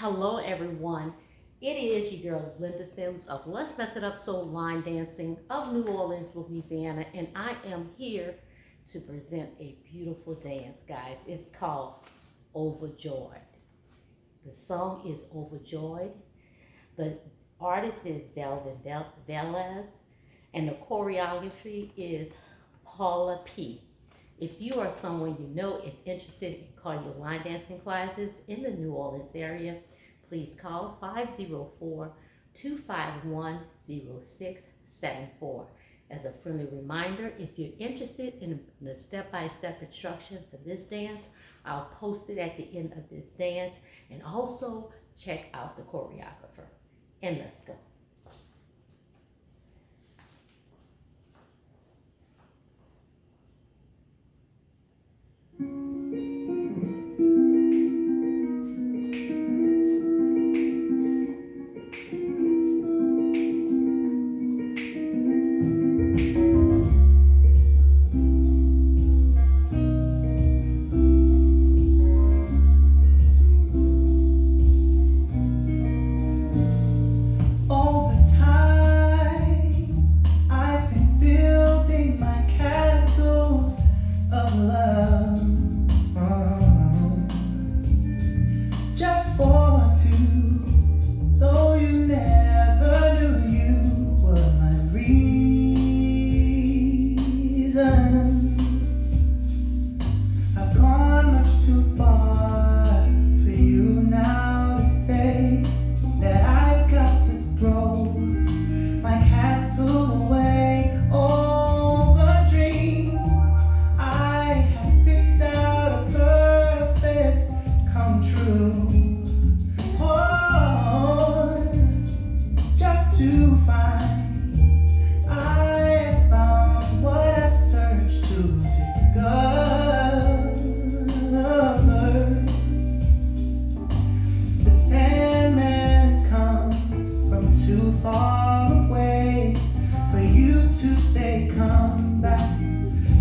Hello everyone, it is your girl Linda Sims of Let's Mess It Up Soul Line Dancing of New Orleans, Louisiana, and I am here to present a beautiful dance, guys. It's called Overjoyed. The song is Overjoyed. The artist is VELEZ, and the choreography is PAULA P. If you are someone you know is interested in cardio line dancing classes in the New Orleans area, please call 504-251-0674. As a friendly reminder, if you're interested in the step-by-step instruction for this dance, I'll post it at the end of this dance, and also check out the choreographer. And let's go. Come back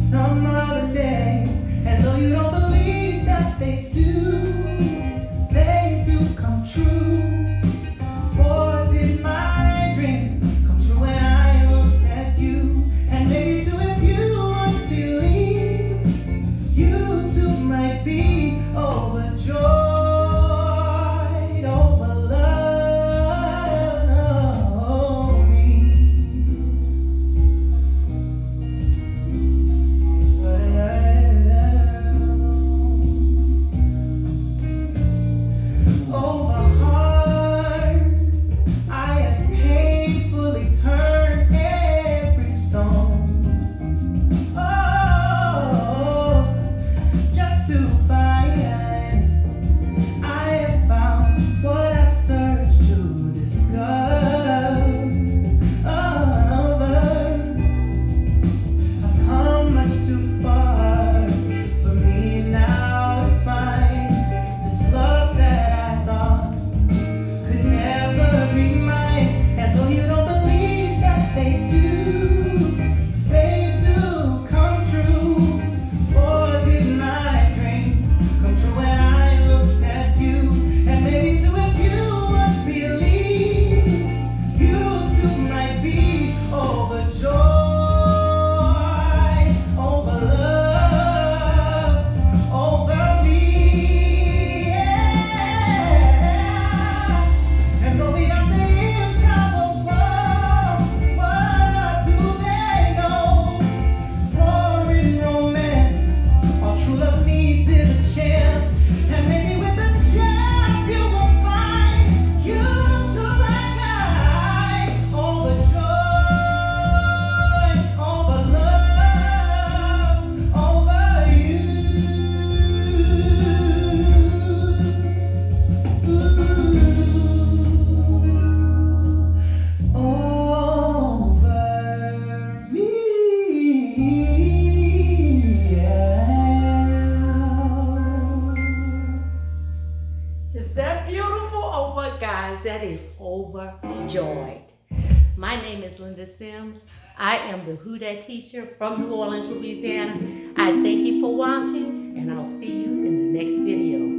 some other day, and though you don't believe that they do come true. For did my dreams come true when I looked at you? And maybe too, if you would believe, you too might be overjoyed over love me. Over hearts I have painfully turned every stone, oh, just to find I have found what I've searched to discover. I've come much too far for me now to find this love that I thought could never be mine. And though you don't believe that they do come true. For did my dreams come true when I looked at you? And maybe too, if you would believe, you too might be overjoyed over love, over me. Yeah. And though the answer is improbable, what do they know? For in romance, all true love needs is a chance. And maybe with a chance you will find you too like I, overjoyed over love, over you. Over me, yeah. Is that beautiful? Oh my guys, that is Overjoyed. My name is Linda Sims. I am the Who Dat teacher from New Orleans, Louisiana. I thank you for watching, and I'll see you in the next video.